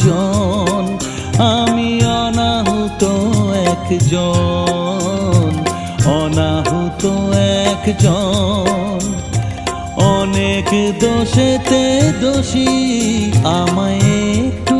একজন, আমি অনাহুত একজন, অনাহুত একজন। অনেক দোষেতে দোষী, আমায় একটু